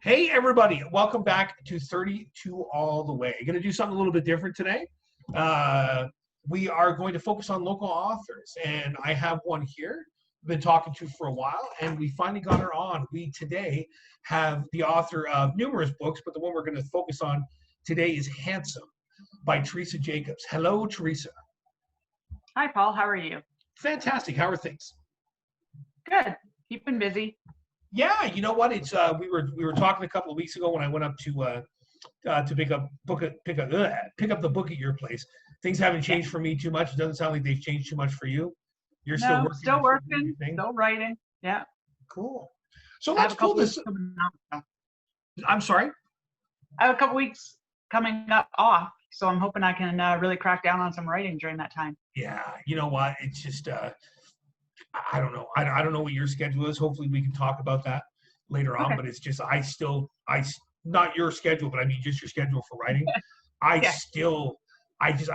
Hey, everybody. Welcome back to 32 All the Way. Going to do something a little bit different today. We are going to focus on local authors, and I have one here I've been talking to for a while, and we finally got her on. We today have the author of numerous books, but the one we're going to focus on today is Handsome by Theresa Jacobs. Hello, Theresa. Hi, Paul. How are you? Fantastic. How are things? Good. Keeping busy. Yeah, you know what? It's we were talking a couple of weeks ago when I went up to pick up the book at your place. Things haven't changed for me too much. It doesn't sound like they've changed too much for you. You're still No, working. still working, still writing. Yeah. Cool. So I have let's a couple pull this. weeks coming up. I'm sorry. I have a couple weeks coming up off, so I'm hoping I can really crack down on some writing during that time. Yeah, you know what? It's just I don't know. I don't know what your schedule is. Hopefully we can talk about that later on. Okay. But it's just I not your schedule, but I mean just your schedule for writing. I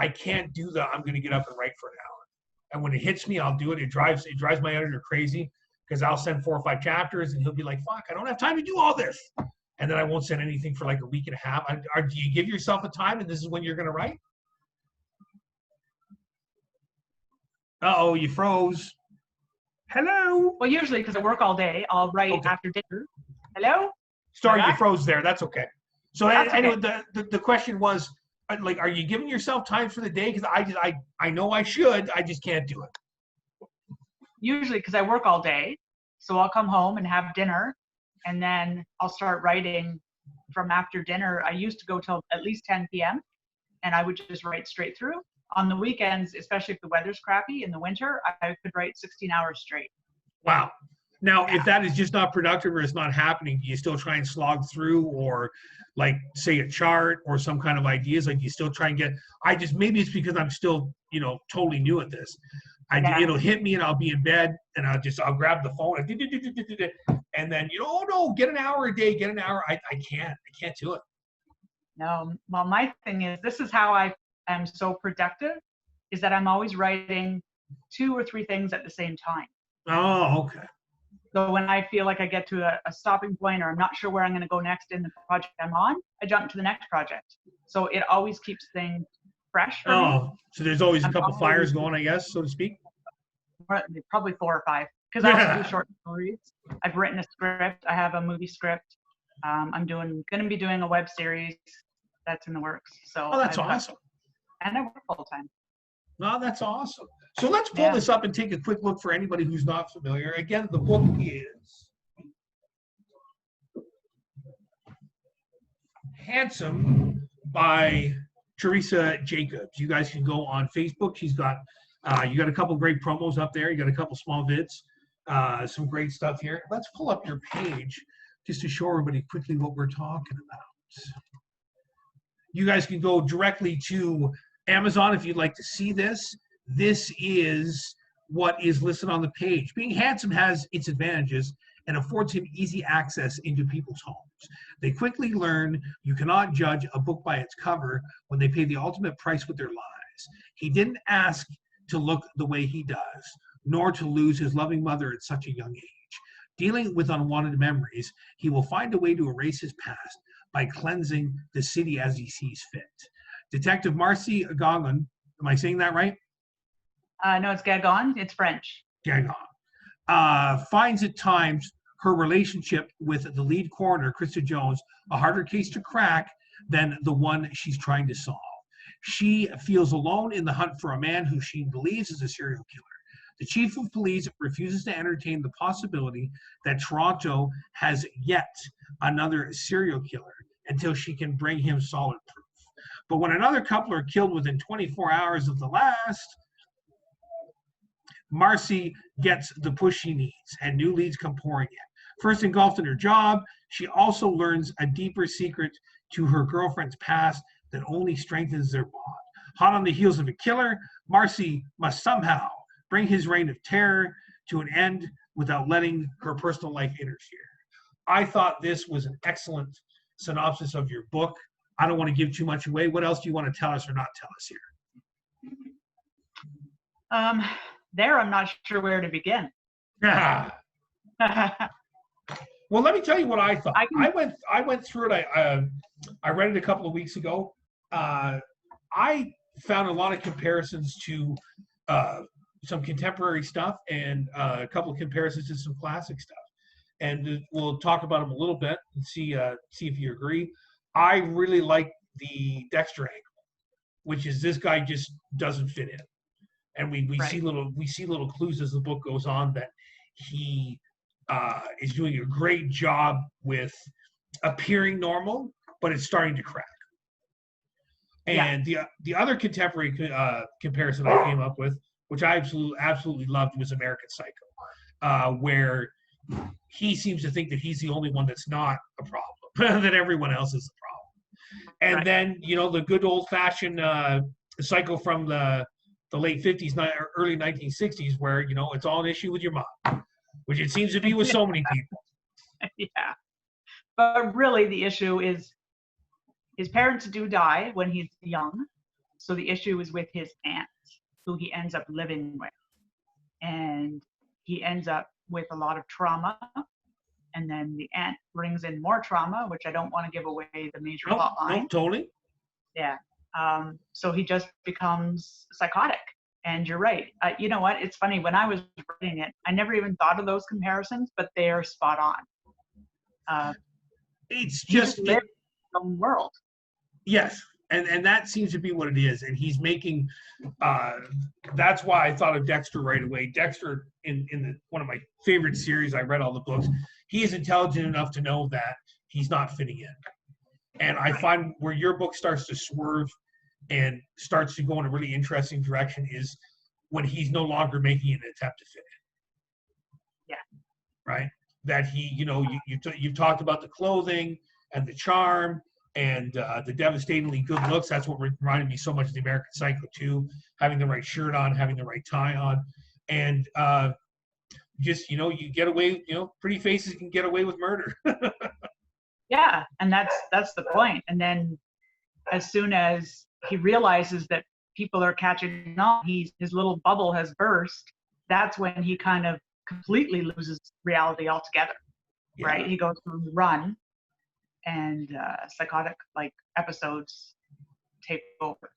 can't do the I'm going to get up and write for an hour. And when it hits me, I'll do it. It drives my editor crazy because I'll send 4 or 5 chapters and he'll be like, "Fuck, I don't have time to do all this." And then I won't send anything for like a week and a half. Do you give yourself a time and this is when you're going to write? Uh-oh, you froze. Hello. Well, usually because I work all day, I'll write after dinner. Hello? Sorry, you froze there. That's okay. So anyway, okay. The question was, like, are you giving yourself time for the day? Because I know I should. I just can't do it. Usually because I work all day. So I'll come home and have dinner, and then I'll start writing from after dinner. I used to go till at least 10 p.m. and I would just write straight through. On the weekends, especially if the weather's crappy in the winter, I could write 16 hours straight. Wow. Now, if that is just not productive or it's not happening, do you still try and slog through or like say a chart or some kind of ideas? Like you still try and get, maybe it's because I'm still, totally new at this. It'll hit me and I'll be in bed and I'll grab the phone and then, oh no, get an hour a day, get an hour. I can't do it. No, well, my thing is, this is how I am so productive, is that I'm always writing 2 or 3 things at the same time. Oh, okay. So when I feel like I get to a stopping point or I'm not sure where I'm going to go next in the project I'm on, I jump to the next project. So it always keeps things fresh for me. So there's always a couple fires going, I guess, so to speak. Probably 4 or 5, because I also do short stories. I've written a script. I have a movie script. I'm going to be doing a web series that's in the works. So that's awesome. And I work full time. No, that's awesome. So let's pull this up and take a quick look for anybody who's not familiar. Again, the book is Handsome by Theresa Jacobs. You guys can go on Facebook. She's got you got a couple great promos up there. You got a couple small vids, some great stuff here. Let's pull up your page just to show everybody quickly what we're talking about. You guys can go directly to Amazon if you'd like to see this. This is what is listed on the page. Being handsome has its advantages and affords him easy access into people's homes. They quickly learn you cannot judge a book by its cover when they pay the ultimate price with their lives. He didn't ask to look the way he does, nor to lose his loving mother at such a young age. Dealing with unwanted memories, he will find a way to erase his past by cleansing the city as he sees fit. Detective Marcy Gagon, am I saying that right? No, it's Gagon. It's French. Gagon. Finds at times her relationship with the lead coroner, Krista Jones, a harder case to crack than the one she's trying to solve. She feels alone in the hunt for a man who she believes is a serial killer. The chief of police refuses to entertain the possibility that Toronto has yet another serial killer until she can bring him solid proof. But when another couple are killed within 24 hours of the last, Marcy gets the push she needs, and new leads come pouring in. First engulfed in her job, she also learns a deeper secret to her girlfriend's past that only strengthens their bond. Hot on the heels of a killer, Marcy must somehow bring his reign of terror to an end without letting her personal life interfere. I thought this was an excellent synopsis of your book. I don't want to give too much away. What else do you want to tell us or not tell us here? I'm not sure where to begin. Well, let me tell you what I thought. I can, I went through it. I read it a couple of weeks ago. I found a lot of comparisons to some contemporary stuff and a couple of comparisons to some classic stuff. And we'll talk about them a little bit and see if you agree. I really like the Dexter angle, which is this guy just doesn't fit in, and we right. see little clues as the book goes on that he is doing a great job with appearing normal, but it's starting to crack. And the other contemporary comparison I came up with, which I absolutely loved, was American Psycho, where he seems to think that he's the only one that's not a problem, that everyone else is the problem. And Right. then, you know, the good old-fashioned Psycho from the late 50s, early 1960s, where, you know, it's all an issue with your mom, which it seems to be with so many people. Yeah. But really, the issue is his parents do die when he's young. So the issue is with his aunt, who he ends up living with. And he ends up with a lot of trauma. And then the aunt brings in more trauma, which I don't want to give away the major plot line. No, totally. Yeah. So he just becomes psychotic. And you're right. You know what? It's funny. When I was writing it, I never even thought of those comparisons, but they are spot on. It's He just lives in his own world. Yes, and that seems to be what it is. And he's making. That's why I thought of Dexter right away. Dexter, in one of my favorite series, I read all the books. He is intelligent enough to know that he's not fitting in. And I find where your book starts to swerve and starts to go in a really interesting direction is when he's no longer making an attempt to fit in. Yeah. Right? That he, you know, you've talked about the clothing and the charm and the devastatingly good looks. That's what reminded me so much of the American Psycho too, having the right shirt on, having the right tie on. And just, you know, you get away, you know, pretty faces can get away with murder. Yeah, and that's the point. And then as soon as he realizes that people are catching on, his little bubble has burst, that's when he kind of completely loses reality altogether. Yeah. Right? He goes from run and psychotic like episodes take over.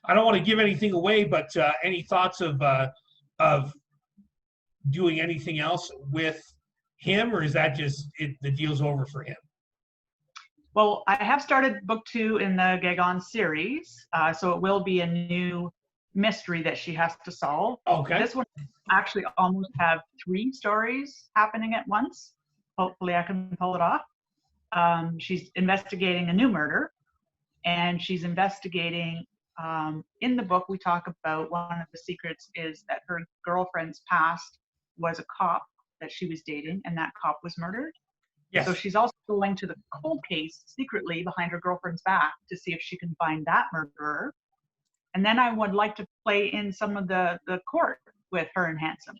I don't want to give anything away, but any thoughts of doing anything else with him, or is that just the deal's over for him? Well, I have started book 2 in the Gagon series, so it will be a new mystery that she has to solve. Okay. This one actually almost have 3 stories happening at once. Hopefully I can pull it off. She's investigating a new murder, and she's investigating, in the book we talk about one of the secrets is that her girlfriend's past was a cop that she was dating, and that cop was murdered. Yes. So she's also going to the cold case secretly behind her girlfriend's back to see if she can find that murderer. And then I would like to play in some of the court with her and Handsome,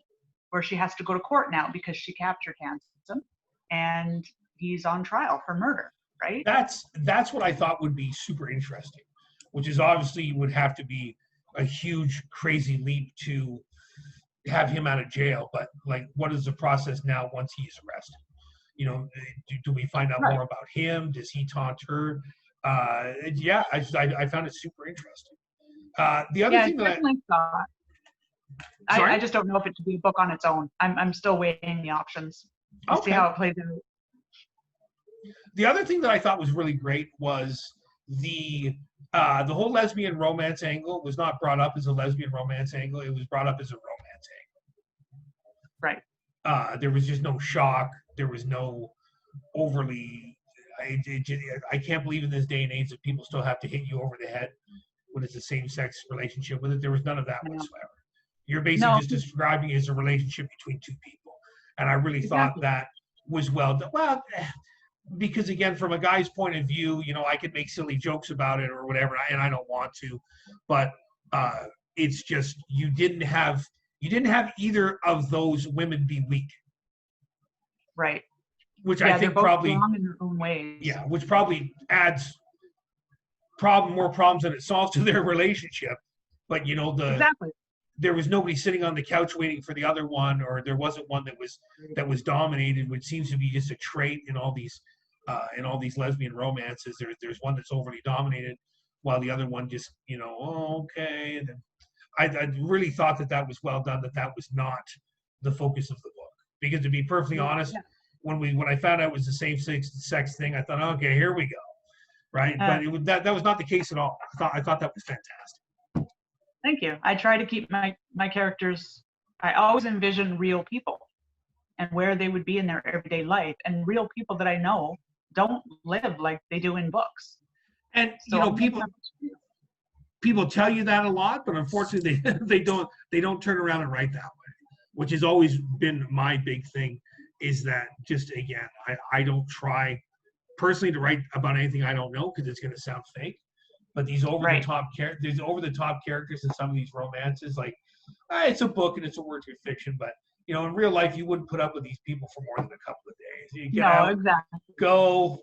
where she has to go to court now because she captured Handsome and he's on trial for murder, right? That's what I thought would be super interesting, which is obviously would have to be a huge, crazy leap to have him out of jail. But like, what is the process now once he is arrested? You know, do we find out more about him? Does he taunt her? Yeah, I found it super interesting. The other thing that I just don't know if it should be a book on its own. I'm still weighing the options to see how it plays out. The other thing that I thought was really great was the whole lesbian romance angle was not brought up as a lesbian romance angle. It was brought up as a romance angle. Right. There was just no shock. There was no overly. I can't believe in this day and age that people still have to hit you over the head when it's a same-sex relationship with it. There was none of that whatsoever. You're basically just describing it as a relationship between two people, and I really thought that was well done. Well, because again, from a guy's point of view, you know, I could make silly jokes about it or whatever, and I don't want to, but it's just you didn't have either of those women be weak. Right. Which I think probably strong in their own ways. Yeah, which probably adds more problems than it solves to their relationship. But you know, there was nobody sitting on the couch waiting for the other one, or there wasn't one that was dominated, which seems to be just a trait in all these lesbian romances. There's one that's overly dominated, while the other one just, oh, okay. And then I really thought that was well done. That was not the focus of the book, because to be perfectly honest, when I found out it was the same sex thing, I thought, okay, here we go, right? But that was not the case at all. I thought that was fantastic. Thank you. I try to keep my characters. I always envision real people and where they would be in their everyday life, and real people that I know don't live like they do in books. And so people tell you that a lot, but unfortunately they don't turn around and write that way, which has always been my big thing. Is that just, again, I don't try personally to write about anything I don't know, because it's going to sound fake. But these over the top characters in some of these romances, like, it's a book and it's a work of fiction, but in real life you wouldn't put up with these people for more than a couple of days. You get out, exactly. Go.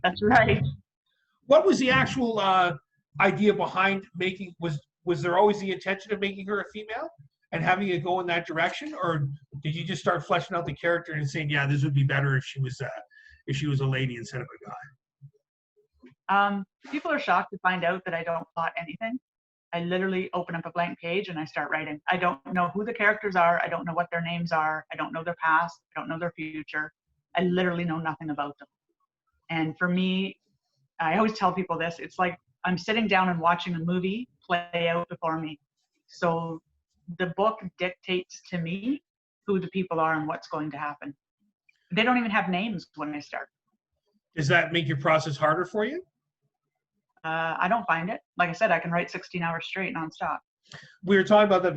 That's right. What was the actual idea behind making? Was there always the intention of making her a female and having it go in that direction, or did you just start fleshing out the character and saying, yeah, this would be better if she was a lady instead of a guy? People are shocked to find out that I don't plot anything. I literally open up a blank page and I start writing. I don't know who the characters are. I don't know what their names are. I don't know their past. I don't know their future. I literally know nothing about them. And for me, I always tell people this, it's like I'm sitting down and watching a movie play out before me. So the book dictates to me who the people are and what's going to happen. They don't even have names when I start. Does that make your process harder for you? I don't find it. Like I said, I can write 16 hours straight nonstop. We were talking about that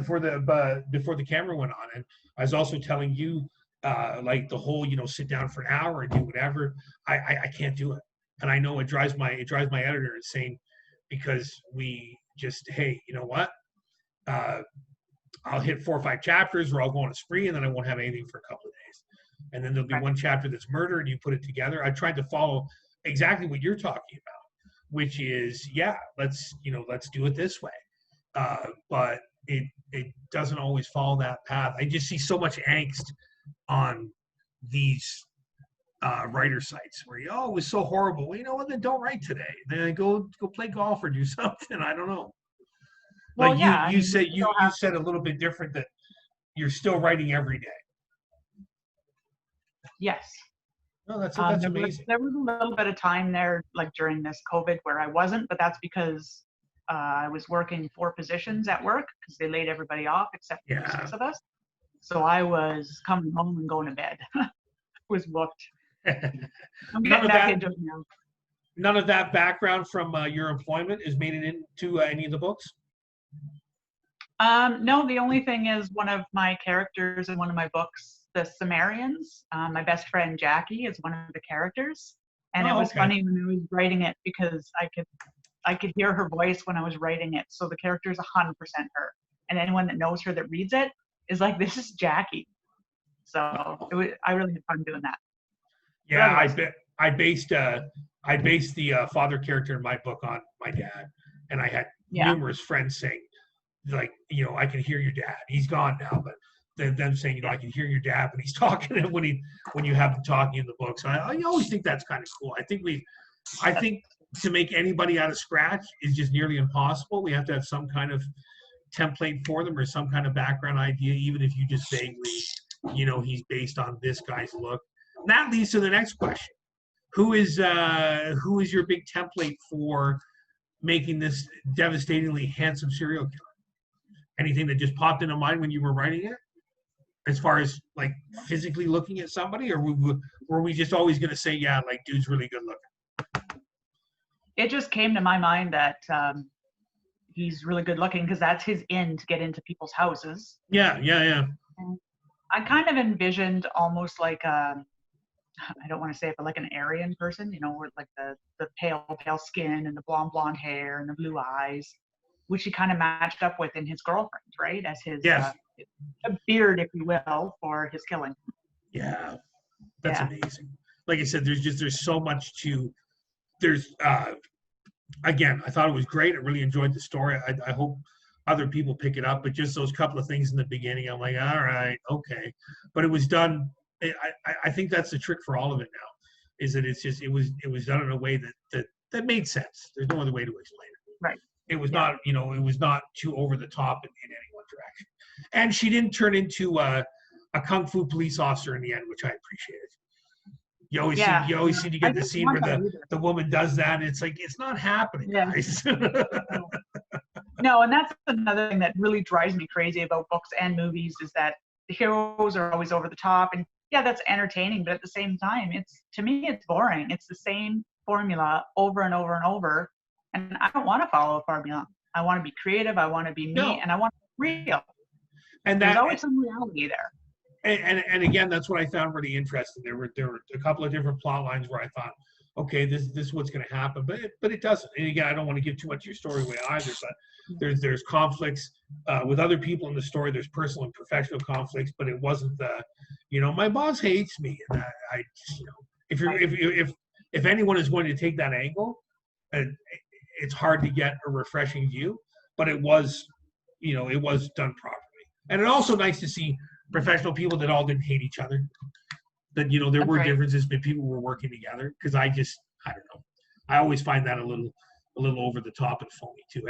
before the camera went on, and I was also telling you, like the whole, sit down for an hour and do whatever. I can't do it, and I know it drives my editor insane, because we just, hey, you know what? I'll hit 4 or 5 chapters, or I'll go on a spree, and then I won't have anything for a couple of days, and then there'll be one chapter that's murder, and you put it together. I tried to follow exactly what you're talking about, which is, let's do it this way. But it doesn't always follow that path. I just see so much angst on these writer sites where it was so horrible. Well, you know what? Then don't write today. Then go play golf or do something. I don't know. Well, like you said a little bit different, that you're still writing every day. Yes. No, that's amazing. There was a little bit of time there, like during this COVID, where I wasn't, but that's because I was working 4 positions at work, because they laid everybody off except for 6 of us. So I was coming home and going to bed. Was booked. I'm getting back into it now. None of that background from your employment is made it into any of the books? No, the only thing is one of my characters in one of my books, the Sumerians, my best friend Jackie is one of the characters, and it was funny when I was writing it, because I could hear her voice when I was writing it. So the character is 100% her, and anyone that knows her that reads it is like, this is Jackie. So I really had fun doing that. Yeah, I based the father character in my book on my dad, and I had numerous friends saying, like, I can hear your dad. He's gone now, but them saying, I can hear your dad when he's talking, and when you have them talking in the book. So I always think that's kind of cool. I think to make anybody out of scratch is just nearly impossible. We have to have some kind of template for them, or some kind of background idea, even if you just vaguely, he's based on this guy's look. And that leads to the next question. Who is your big template for making this devastatingly handsome serial killer? Anything that just popped into mind when you were writing it, as far as like physically looking at somebody, or were we just always going to say, like, dude's really good looking? It just came to my mind that he's really good looking, because that's his in to get into people's houses. Yeah. And I kind of envisioned almost like I don't want to say it, but like an Aryan person, with like the pale skin and the blonde hair and the blue eyes, which he kind of matched up with in his girlfriend, right? As his a beard, if you will, for his killing. Yeah, that's amazing. Like I said, there's so much to. Again, I thought it was great. I really enjoyed the story. I other people pick it up, but just those couple of things in the beginning, I'm like, all right, okay. But it was done. I think that's the trick for all of it now, is that it was done in a way that made sense. There's no other way to explain it. Right. It was not, it was not too over the top in any one direction. And she didn't turn into a kung fu police officer in the end, which I appreciated. You always seem to get the scene where the woman does that, and it's like, it's not happening, guys. No, and that's another thing that really drives me crazy about books and movies, is that the heroes are always over the top, and yeah, that's entertaining, but at the same time, to me it's boring. It's the same formula over and over and over, and I don't want to follow a formula. I want to be creative, I want to be me, and I want to be real. And there's always some reality there. And again, that's what I found really interesting. There were a couple of different plot lines where I thought, okay, this is what's going to happen, but it doesn't. And again, I don't want to give too much of your story away either, but there's conflicts with other people in the story. There's personal and professional conflicts, but it wasn't my boss hates me, and if anyone is going to take that angle, it's hard to get a refreshing view, but it was done properly. And it's also nice to see professional people that all didn't hate each other. That there were differences, but people were working together. Because I don't know. I always find that a little over the top and phony too.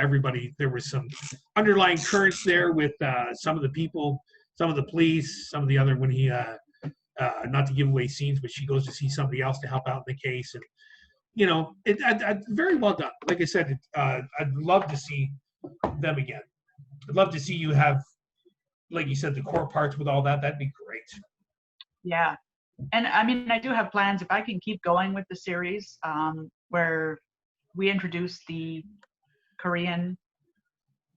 There was some underlying currents there with some of the people, some of the police, some of the other, when he not to give away scenes, but she goes to see somebody else to help out in the case, and very well done. Like I said, I'd love to see them again. I'd love to see you have, like you said, the core parts with all that. That'd be great. Yeah. And I mean, I do have plans, if I can keep going with the series, where we introduce the Korean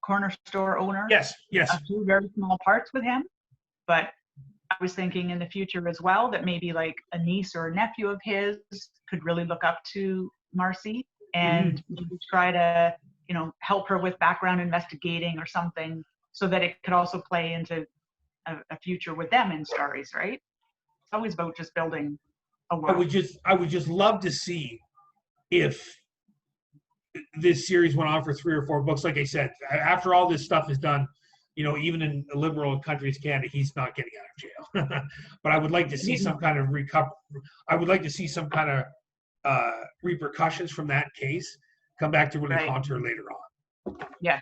corner store owner. Yes. A few very small parts with him. But I was thinking in the future as well that maybe like a niece or a nephew of his could really look up to Marcy and maybe try to, help her with background investigating or something, so that it could also play into a future with them in stories, right? It's always about just building a world. I would just love to see if this series went on for 3 or 4 books. Like I said, after all this stuff is done, even in a liberal country as Canada, he's not getting out of jail. But I would like to see some kind of I would like to see some kind of repercussions from that case come back to really haunt her later on. Yeah.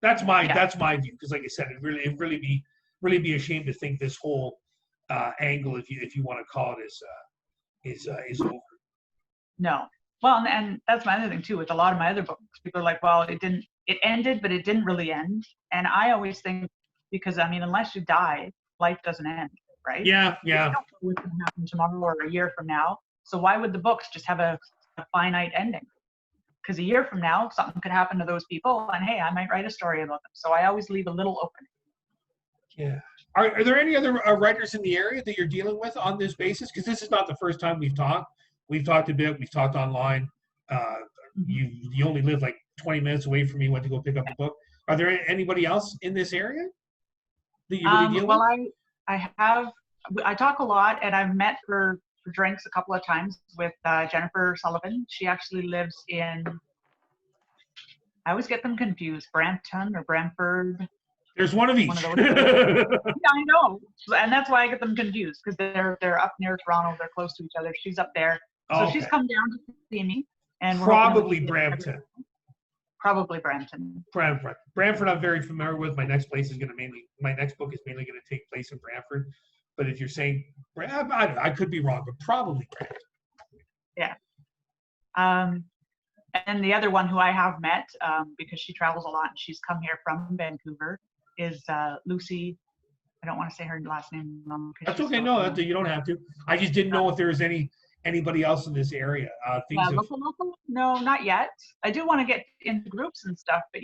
That's my view, because like I said, it'd really be a shame to think this whole angle, if you want to call it, is over. No. Well, and that's my other thing too. With a lot of my other books, people are like, "Well, it ended, but it didn't really end." And I always think, because I mean, unless you die, life doesn't end, right? Yeah. You don't know what's going to happen tomorrow or a year from now. So why would the books just have a finite ending? Because a year from now, something could happen to those people, and hey, I might write a story about them. So I always leave a little open. Yeah. Are there any other writers in the area that you're dealing with on this basis? Because this is not the first time we've talked. We've talked a bit. We've talked online. You only live like 20 minutes away from me. Went to go pick up a book. Are there anybody else in this area that you really deal with? I talk a lot, and I've met for drinks a couple of times with Jennifer Sullivan. She actually lives in, I always get them confused, Brampton or Brantford. There's one of each. Yeah, I know. And that's why I get them confused, because they're up near Toronto. They're close to each other. She's up there. So she's come down to see me. And probably Brampton. Probably Brampton. Brantford I'm very familiar with. My next book is mainly going to take place in Brantford. But if you're saying, I could be wrong, but probably Brampton. Yeah. And the other one who I have met, because she travels a lot and she's come here from Vancouver, is Lucy. I don't want to say her last name. That's okay. No, you don't have to. I just didn't know if there was anybody else in this area. Local? No, not yet. I do want to get into groups and stuff, but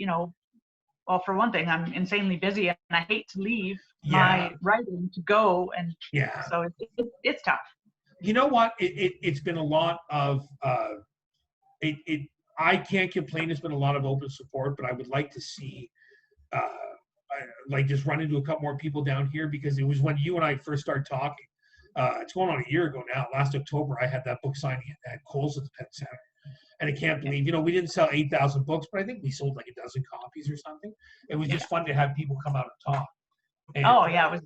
well, for one thing, I'm insanely busy, and I hate to leave my writing to go, and so it's tough. You know what? It's been a lot of I can't complain. It's been a lot of open support, but I would like to see just run into a couple more people down here, because it was when you and I first started talking. It's going on a year ago now. Last October, I had that book signing at Coles at the Penn Center. And I can't believe, we didn't sell 8,000 books, but I think we sold like a dozen copies or something. It was just fun to have people come out and talk. And, Oh yeah, it was.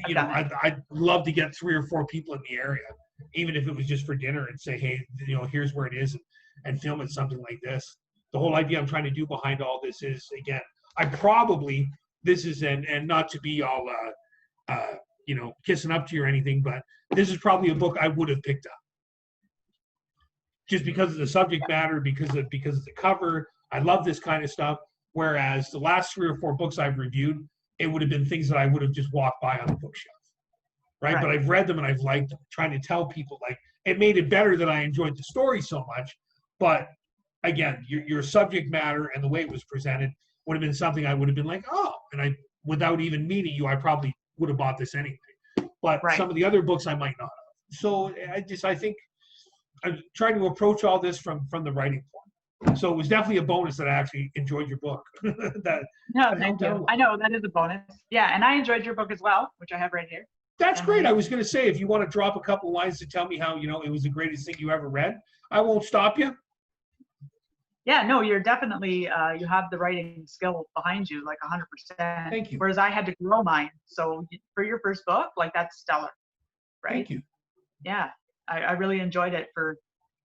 Yeah, I'd love to get 3 or 4 people in the area, even if it was just for dinner, and say, hey, here's where it is, and film it something like this. The whole idea I'm trying to do behind all this is, again, this is, and not to be all, kissing up to you or anything, but this is probably a book I would have picked up. Just because of the subject matter, because of the cover. I love this kind of stuff. Whereas the last 3 or 4 books I've reviewed, it would have been things that I would have just walked by on the bookshelf. Right? But I've read them and I've liked them. Trying to tell people, like, it made it better that I enjoyed the story so much. But again, your subject matter and the way it was presented would have been something I would have been like, oh, and without even meeting you, I probably would have bought this anyway. But some of the other books I might not have. So I think I'm trying to approach all this from the writing point. So it was definitely a bonus that I actually enjoyed your book. Thank you. I know that is a bonus. Yeah, and I enjoyed your book as well, which I have right here. That's great. I was going to say, if you want to drop a couple lines to tell me how, it was the greatest thing you ever read, I won't stop you. Yeah, no, you're definitely, you have the writing skill behind you, like 100%. Thank you. Whereas I had to grow mine. So for your first book, like, that's stellar, right? Thank you. Yeah, I really enjoyed it for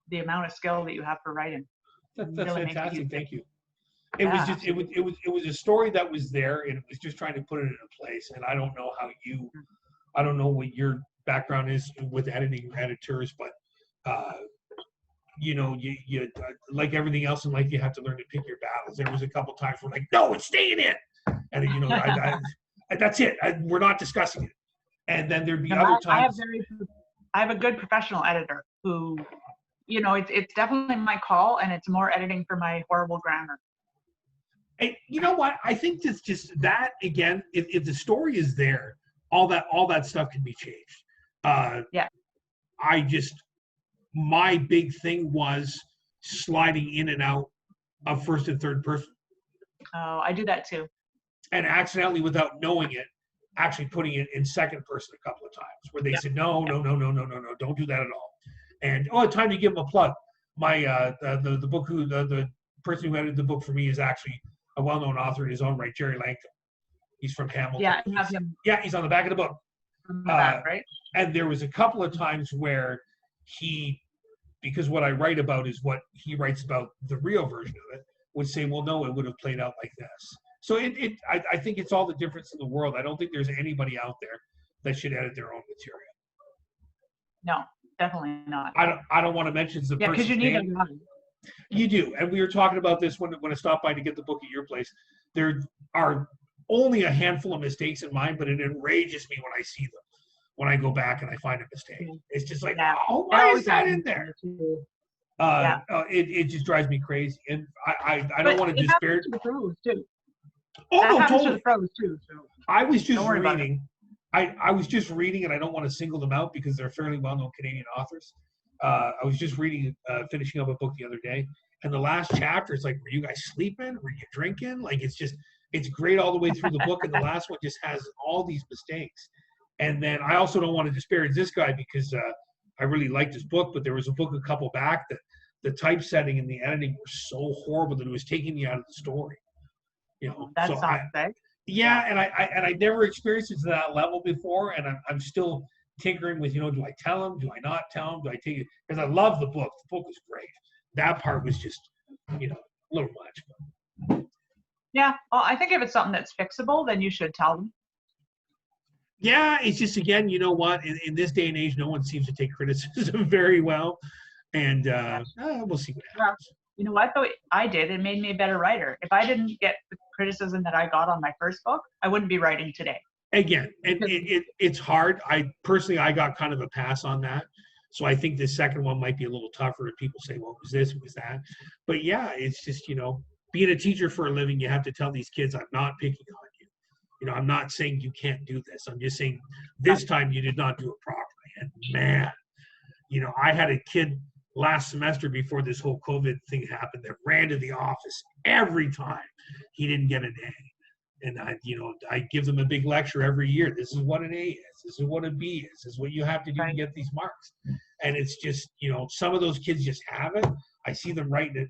the amount of skill that you have for writing. That's really fantastic. Thank you. It was just, it was a story that was there, and it was just trying to put it in a place. And I don't know I don't know what your background is with editing or editors, but you like everything else in life, you have to learn to pick your battles. There was a couple times where like, no, it's staying in, and that's it. We're not discussing it. And then there'd be other times. I have a good professional editor who, it's definitely my call, and it's more editing for my horrible grammar. And you know what? I think that's just that again. If the story is there, all that stuff can be changed. My big thing was sliding in and out of first and third person. Oh, I do that too. And accidentally, without knowing it, actually putting it in second person a couple of times, where they said, no, don't do that at all. And time to give them a plug. My the person who edited the book for me is actually a well-known author in his own right, Jerry Langton. He's from Hamilton. Yeah, I have him. Yeah, he's on the back of the book. Right? And there was a couple of times where because what I write about is what he writes about, the real version of it, would say, well, no, it would have played out like this. So I think it's all the difference in the world. I don't think there's anybody out there that should edit their own material. No, definitely not. I don't want to mention the person's because you need name. a You do. And we were talking about this when I stopped by to get the book at your place. There are only a handful of mistakes in mine, but it enrages me when I see them. When I go back and I find a mistake, it's just like, why is that in there? It just drives me crazy, and I don't want to disparage the pros too. Totally. The pros too. So I was just reading. I was just reading, and I don't want to single them out because they're fairly well-known Canadian authors. I was just reading, finishing up a book the other day, and the last chapter is like, were you guys sleeping? Were you drinking? Like, it's great all the way through the book, and the last one just has all these mistakes. And then I also don't want to disparage this guy because I really liked his book, but there was a book a couple back that the typesetting and the editing were so horrible that it was taking me out of the story. That sounds bad. Yeah, and I never experienced it to that level before, and I'm still tinkering with, do I tell him? Do I not tell him? Do I take it? Because I love the book. The book was great. That part was just, a little much. Yeah, well, I think if it's something that's fixable, then you should tell them. Yeah, it's just, again, you know what? In this day and age, no one seems to take criticism very well. And we'll see what happens. You know what, though? I did. It made me a better writer. If I didn't get the criticism that I got on my first book, I wouldn't be writing today. Again, it's hard. I got kind of a pass on that. So I think the second one might be a little tougher if people say, well, it was this, it was that. But yeah, it's just, being a teacher for a living, you have to tell these kids, I'm not picking on you. I'm not saying you can't do this. I'm just saying this time you did not do it properly. And man, I had a kid last semester before this whole COVID thing happened that ran to the office every time he didn't get an A. And I give them a big lecture every year. This is what an A is. This is what a B is. This is what you have to do to get these marks. And it's just, some of those kids just have it. I see them writing it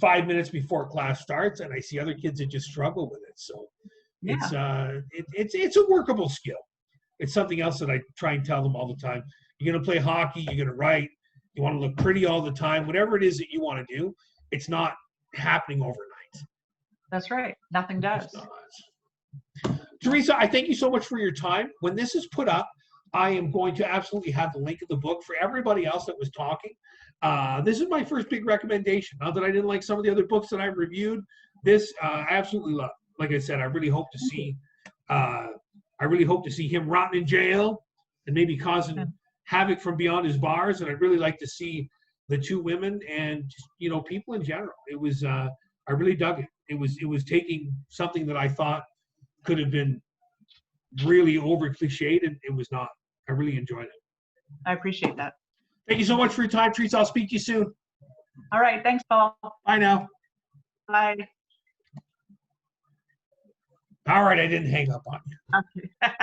5 minutes before class starts, and I see other kids that just struggle with it. So Yeah. it's a workable skill. It's something else that I try and tell them all the time. You're going to play hockey, you're going to write, you want to look pretty all the time, whatever it is that you want to do, it's not happening overnight. That's right. Nothing does. Theresa, I thank you so much for your time. When this is put up, I am going to absolutely have the link of the book for everybody else that was talking. This is my first big recommendation. Not that I didn't like some of the other books that I reviewed. This I absolutely love. Like I said, I really hope to see. I really hope to see him rotting in jail and maybe causing havoc from beyond his bars. And I'd really like to see the two women and just, people in general. It was I really dug it. It was taking something that I thought could have been really over cliched, and it was not. I really enjoyed it. I appreciate that. Thank you so much for your time, Theresa. I'll speak to you soon. All right. Thanks, Paul. Bye now. Bye. All right, I didn't hang up on you. Okay.